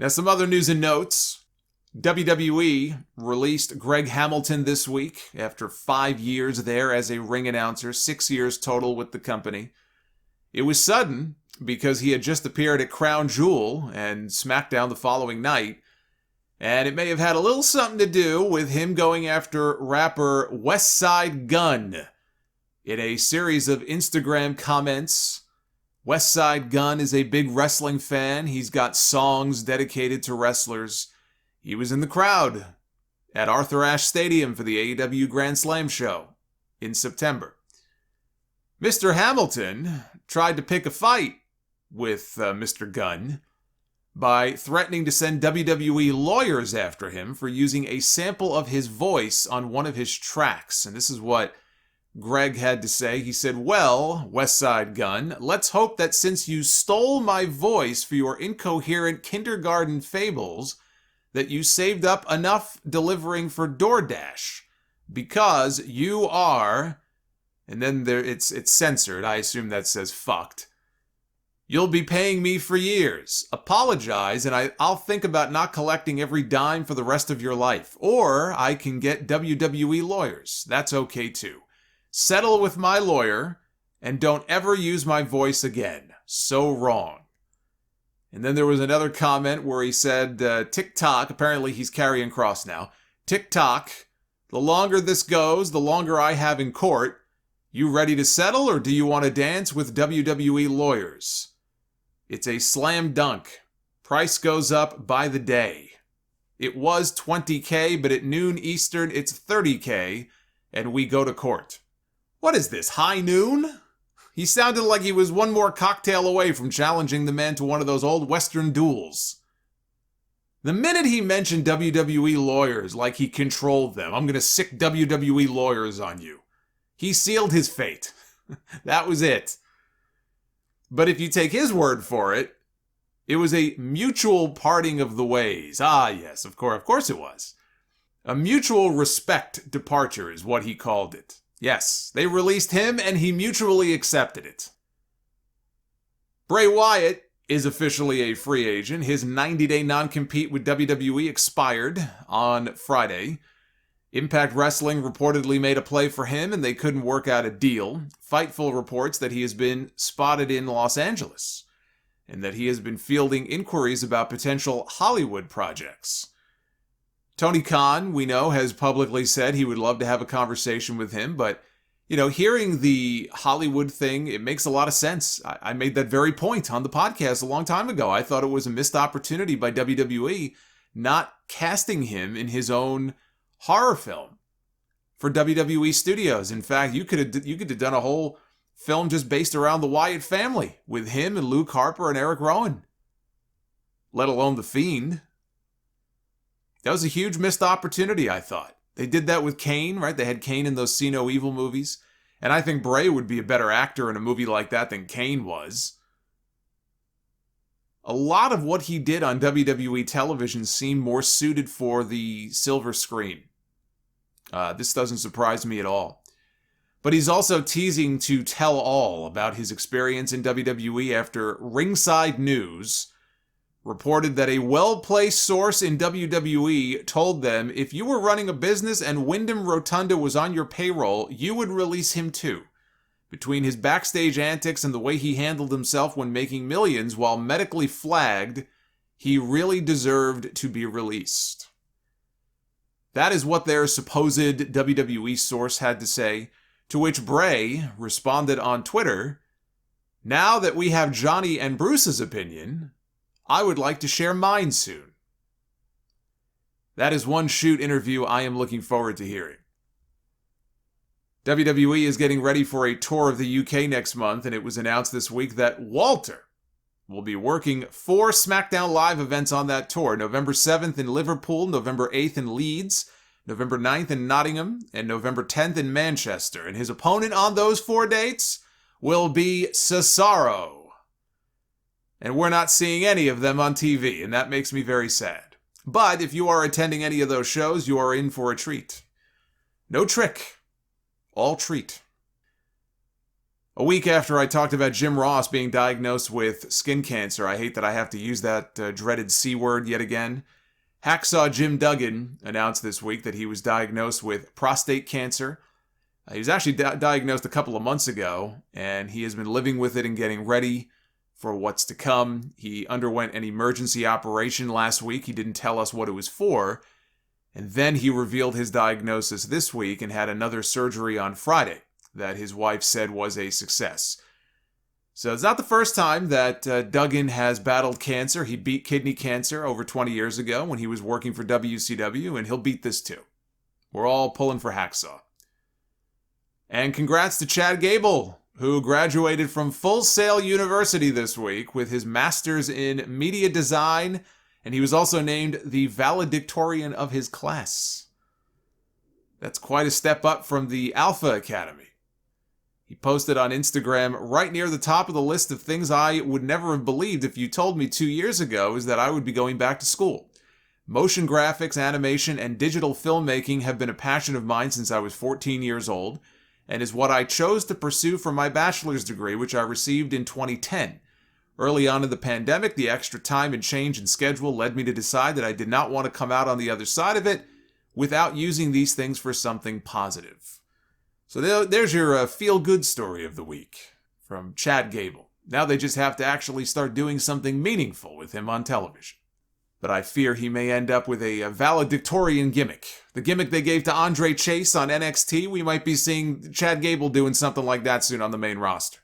Now, some other news and notes. WWE released Greg Hamilton this week after 5 years there as a ring announcer, 6 years total with the company. It was sudden because he had just appeared at Crown Jewel and Smackdown the following night, and it may have had a little something to do with him going after rapper Westside Gunn. In a series of Instagram comments, Westside Gunn is a big wrestling fan. He's got songs dedicated to wrestlers. He was in the crowd at Arthur Ashe Stadium for the AEW Grand Slam show in September. Mr. Hamilton tried to pick a fight with Mr. Gunn by threatening to send WWE lawyers after him for using a sample of his voice on one of his tracks. And this is what Greg had to say. He said, "Well, Westside Gunn, let's hope that since you stole my voice for your incoherent kindergarten fables, that you saved up enough delivering for DoorDash, because you are," and then it's censored. I assume that says fucked. "You'll be paying me for years. Apologize, and I'll think about not collecting every dime for the rest of your life. Or I can get WWE lawyers. That's okay too. Settle with my lawyer, and don't ever use my voice again. So wrong." And then there was another comment where he said, TikTok, apparently he's carrying cross now. "TikTok, the longer this goes, the longer I have in court. You ready to settle, or do you want to dance with WWE lawyers? It's a slam dunk. Price goes up by the day. It was $20K, but at noon Eastern, it's $30K, and we go to court." What is this, high noon? He sounded like he was one more cocktail away from challenging the man to one of those old Western duels. The minute he mentioned WWE lawyers like he controlled them, "I'm going to sick WWE lawyers on you," he sealed his fate. That was it. But if you take his word for it, it was a mutual parting of the ways. Ah, yes, of course it was. A mutual respect departure is what he called it. Yes, they released him and he mutually accepted it. Bray Wyatt is officially a free agent. His 90-day non-compete with WWE expired on Friday. Impact Wrestling reportedly made a play for him and they couldn't work out a deal. Fightful reports that he has been spotted in Los Angeles and that he has been fielding inquiries about potential Hollywood projects. Tony Khan, we know, has publicly said he would love to have a conversation with him, but, hearing the Hollywood thing, it makes a lot of sense. I made that very point on the podcast a long time ago. I thought it was a missed opportunity by WWE not casting him in his own horror film for WWE Studios. In fact, you could have done a whole film just based around the Wyatt family with him and Luke Harper and Eric Rowan, let alone The Fiend. That was a huge missed opportunity, I thought. They did that with Kane, right? They had Kane in those See No Evil movies. And I think Bray would be a better actor in a movie like that than Kane was. A lot of what he did on WWE television seemed more suited for the silver screen. This doesn't surprise me at all. But he's also teasing to tell all about his experience in WWE after Ringside News reported that a well-placed source in WWE told them if you were running a business and Wyndham Rotunda was on your payroll, you would release him too. Between his backstage antics and the way he handled himself when making millions while medically flagged, he really deserved to be released. That is what their supposed WWE source had to say, to which Bray responded on Twitter, "Now that we have Johnny and Bruce's opinion, I would like to share mine soon." That is one shoot interview I am looking forward to hearing. WWE is getting ready for a tour of the UK next month, and it was announced this week that Walter will be working 4 SmackDown Live events on that tour. November 7th in Liverpool, November 8th in Leeds, November 9th in Nottingham, and November 10th in Manchester. And his opponent on those 4 dates will be Cesaro. And we're not seeing any of them on TV, and that makes me very sad. But if you are attending any of those shows, you are in for a treat. No trick, all treat. A week after I talked about Jim Ross being diagnosed with skin cancer, I hate that I have to use that dreaded C word yet again. Hacksaw Jim Duggan announced this week that he was diagnosed with prostate cancer. He was actually diagnosed a couple of months ago, and he has been living with it and getting ready for what's to come. He underwent an emergency operation last week. He didn't tell us what it was for. And then he revealed his diagnosis this week and had another surgery on Friday that his wife said was a success. So it's not the first time that Duggan has battled cancer. He beat kidney cancer over 20 years ago when he was working for WCW, and he'll beat this too. We're all pulling for Hacksaw. And congrats to Chad Gable, who graduated from Full Sail University this week with his master's in media design, and he was also named the valedictorian of his class. That's quite a step up from the Alpha Academy. He posted on Instagram, right near the top of the list of things I would never have believed if you told me 2 years ago, is that I would be going back to school. Motion graphics, animation, and digital filmmaking have been a passion of mine since I was 14 years old, and is what I chose to pursue for my bachelor's degree, which I received in 2010. Early on in the pandemic, the extra time and change in schedule led me to decide that I did not want to come out on the other side of it without using these things for something positive. So there's your feel-good story of the week from Chad Gable. Now they just have to actually start doing something meaningful with him on television. But I fear he may end up with a valedictorian gimmick. The gimmick they gave to Andre Chase on NXT, we might be seeing Chad Gable doing something like that soon on the main roster.